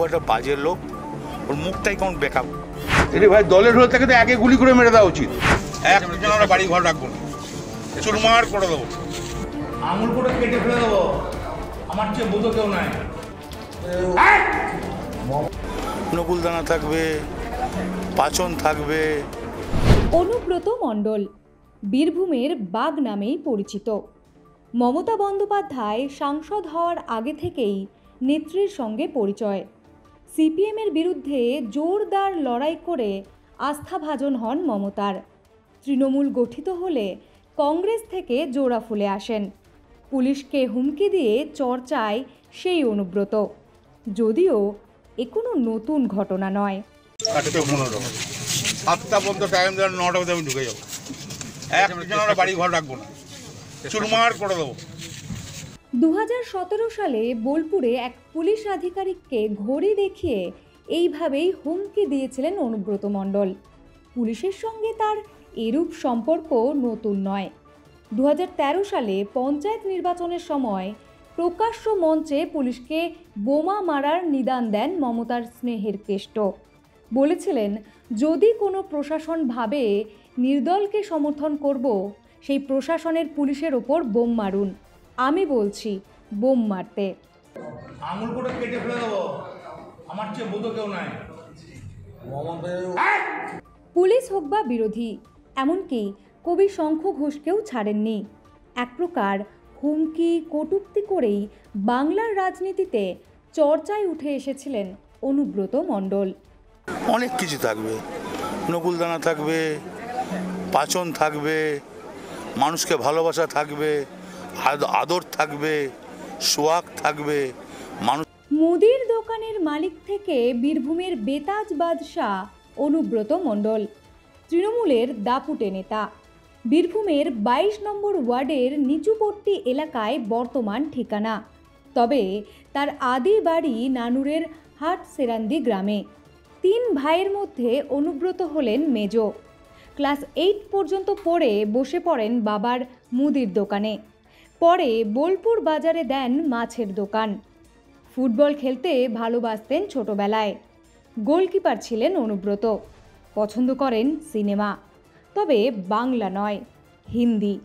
একটা বাজে লোক, ওর মুখটাই কেমন বেকআপ। এরে ভাই, দলের হয়ে থেকে তো একে গুলি করে মেরে দেওয়া উচিত। একজন আমরা বাড়ি ঘর রাখবো না, চুরমার করে দেবো, আঙুল করে কেটে ফেলে দেবো। আমার চেয়ে বোধ কেউ নাই। নকুলদানা থাকবে, পাচন থাকবে। অনুব্রত মণ্ডল বীরভূমের বাঘ নামেই পরিচিত। মমতা বন্দ্যোপাধ্যায় সাংসদ হওয়ার আগে থেকেই নেত্রীর সঙ্গে পরিচয়। সিপিএমের বিরুদ্ধে জোরদার লড়াই করে আস্থাভাজন হন মমতার। তৃণমূল গঠিত হলে কংগ্রেস থেকে জোড়া ফুলে আসেন। পুলিশকে হুমকি দিয়ে চর্চায় সেই অনুব্রত, যদিও এ কোনো নতুন ঘটনা নয়। 7টা পর্যন্ত টাইম দেওয়ার, 9টা পর্যন্ত আমি ঢুকে যাবো। একজন আমরা বাড়ি ঘর রাখবো না, চুরমার করে দেবো। 2017 সালে বোলপুরে এক পুলিশ আধিকারিককে ঘড়ি দেখিয়ে এইভাবেই হুমকি দিয়েছিলেন অনুব্রত মণ্ডল। পুলিশের সঙ্গে তার এরূপ সম্পর্ক নতুন নয়। 2013 সালে পঞ্চায়েত নির্বাচনের সময় প্রকাশ্য মঞ্চে পুলিশকে বোমা মারার নিদান দেন মমতার স্নেহের কেষ্ট। বলেছিলেন, যদি কোনো প্রশাসন ভাবে নির্দলকে সমর্থন করব, সেই প্রশাসনের পুলিশের ওপর বোম মারুন। আমি বলছি বোম মারতে। আঙুল করে কেটে ফেলে দেবো। আমার চেয়ে বোধ কেউ নাই। পুলিশ হোক বা বিরোধী, এমনকি কবি শঙ্খ ঘোষকেও ছাড়েননি। এক প্রকার হুমকি কটূক্তি করেই বাংলার রাজনীতিতে চর্চায় উঠে এসেছিলেন অনুব্রত মণ্ডল। অনেক কিছু থাকবে, নকুলদানা থাকবে, পাচন থাকবে, মানুষকে ভালোবাসা থাকবে, আদর থাকবে, সোয়াগ থাকবে। মুদির দোকানের মালিক থেকে বীরভূমের বেতাজ বাদশাহ অনুব্রত মণ্ডল তৃণমূলের দাপুটে নেতা। বীরভূমের 22 নম্বর ওয়ার্ডের নিচুপট্টি এলাকায় বর্তমান ঠিকানা। তবে তার আদি বাড়ি নানুরের হাট সেরান্দি গ্রামে। 3 ভাইয়ের মধ্যে অনুব্রত হলেন মেজ। ক্লাস 8 পর্যন্ত পড়ে বসে পড়েন বাবার মুদির দোকানে। পরে বোলপুর বাজারে দেন মাছের দোকান। ফুটবল খেলতে ভালোবাসতেন ছোটবেলায়। গোলকিপার ছিলেন অনুব্রত। পছন্দ করেন সিনেমা, তবে বাংলা নয়, হিন্দি।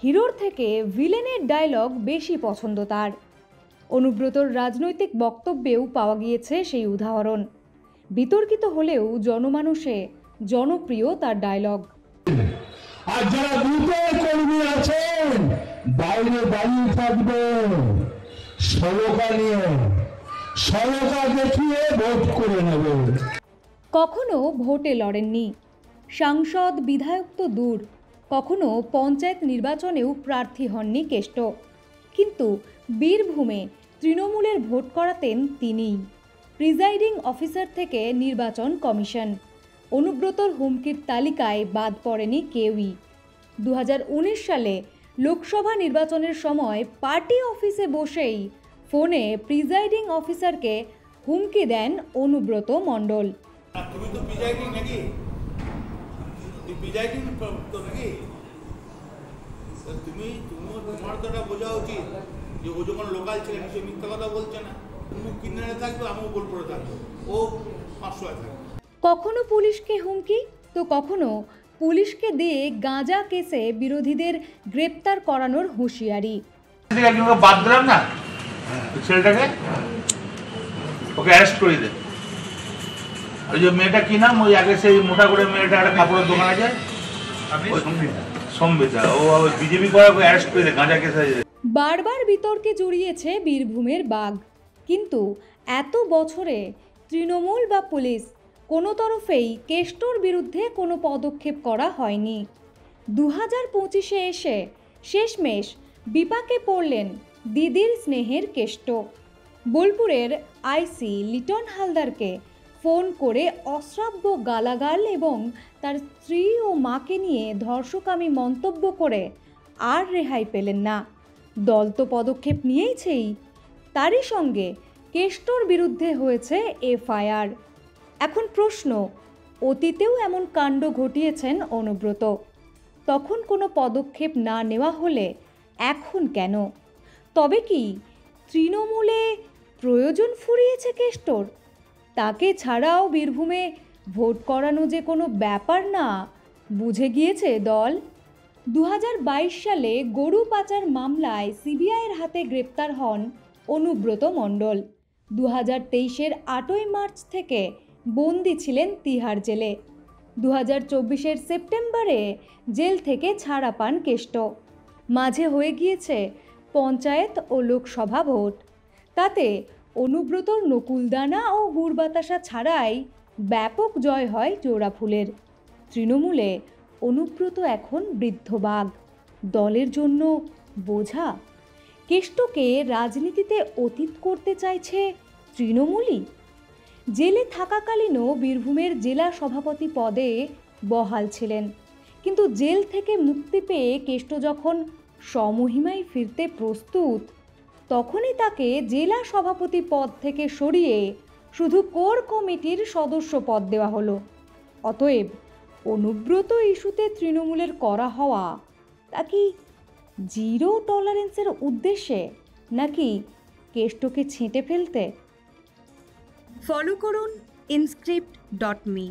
হিরোর থেকে ভিলেনের ডায়লগ বেশি পছন্দ তার। অনুব্রতর রাজনৈতিক বক্তব্যেও পাওয়া গিয়েছে সেই উদাহরণ। বিতর্কিত হলেও জনমানুষে জনপ্রিয় তার ডায়লগ। আর যারা বুথের কর্মী আছেন, বাইরে দাঁড়িয়ে থাকবেন, সরকার নিয়ে সরকার দেখিয়ে ভোট করে নেবেন। কখনো ভোটে লড়েননি, সাংসদ বিধায়ক তো দূর, কখনো পঞ্চায়েত নির্বাচনেও প্রার্থী হননি কেষ্ট। কিন্তু বীরভূমে তৃণমূলের ভোট করাতেন তিনিই। প্রিজাইডিং অফিসার থেকে নির্বাচন কমিশন। অনুব্রতর হুমকির তালিকায় বাদ পড়েনি কেউই। 2019 সালে লোকসভা নির্বাচনের সময় পার্টি অফিসে বসেই ফোনে প্রিজাইডিং অফিসারকে হুমকি দেন অনুব্রত মণ্ডল। তুমি তো প্রিজাইডিং নাকি? তুই প্রিজাইডিং তো নাকি? তোমার তো এটা বোঝা উচিত যে ও যখন লোকাল ছিলেন, সে মিথ্যা কথা বলছে না। তুমি কিনারে থাকবে, আমিও বোলপুরে থাকবো, ও 500 থাকবে। কখনো পুলিশকে হুমকি, তো কখনো পুলিশকে দিয়ে গাঁজা কেসে বিরোধীদের গ্রেপ্তার করানোর হুঁশিয়ারি। বাদ দিলাম না ছেলেটাকে, ওকে অ্যারেস্ট করে দে। ওই যে মেয়েটা কি নাম, ওই আগে সেই মোটা করে মেয়েটা একটা কাপড়ের দোকান আছে, সম্বিতা, ও বিজেপি করে ওকে অ্যারেস্ট করে দে গাঁজা কেসে। বারবার বিতর্কে জড়িয়েছে বীরভূমের বাঘ, কিন্তু এত বছরে তৃণমূল বা পুলিশ কোনো তরফেই কেষ্টর বিরুদ্ধে কোনো পদক্ষেপ করা হয়নি। 2025-এ এসে শেষমেশ বিপাকে পড়লেন দিদির স্নেহের কেষ্ট। বোলপুরের আইসি লিটন হালদারকে ফোন করে অশ্রাব্য গালাগাল এবং তার স্ত্রী ও মাকে নিয়ে ধর্ষকামী মন্তব্য করে আর রেহাই পেলেন না। দল তো পদক্ষেপ নিয়েছেই, তারই সঙ্গে কেষ্টর বিরুদ্ধে হয়েছে এফআইআর। এখন প্রশ্ন, অতীতেও এমন কাণ্ড ঘটিয়েছেন অনুব্রত, তখন কোনো পদক্ষেপ না নেওয়া হলে এখন কেন? তবে কি তৃণমূলে প্রয়োজন ফুরিয়েছে কেষ্টর? তাকে ছাড়াও বীরভূমে ভোট করানো যে কোনো ব্যাপার না বুঝে গিয়েছে দল। 2022 সালে গরু পাচার মামলায় সিবিআইয়ের হাতে গ্রেপ্তার হন অনুব্রত মণ্ডল। 2023-এর 8ই মার্চ থেকে বন্দী ছিলেন তিহার জেলে। 2024-এর সেপ্টেম্বরে জেল থেকে ছাড়া পান কেষ্ট। মাঝে হয়ে গিয়েছে পঞ্চায়েত ও লোকসভা ভোট। তাতে অনুব্রতর নকুলদানা ও গুড় বাতাসা ছাড়াই ব্যাপক জয় হয় জোড়াফুলের। তৃণমূলে অনুব্রত এখন বৃদ্ধ বাঘ, দলের জন্য বোঝা। কেষ্টকে রাজনীতিতে অতীত করতে চাইছে তৃণমূলই। জেলে থাকাকালীনও বীরভূমের জেলা সভাপতি পদে বহাল ছিলেন, কিন্তু জেল থেকে মুক্তি পেয়ে কেষ্ট যখন স্বমহিমায় ফিরতে প্রস্তুত, তখনই তাকে জেলা সভাপতি পদ থেকে সরিয়ে শুধু কোর কমিটির সদস্য পদ দেওয়া হলো। অতএব অনুব্রত ইস্যুতে তৃণমূলের করা হওয়া তা কি জিরো টলারেন্সের উদ্দেশ্যে, নাকি কেষ্টকে ছেঁটে ফেলতে? ফলো করুন inscript.me।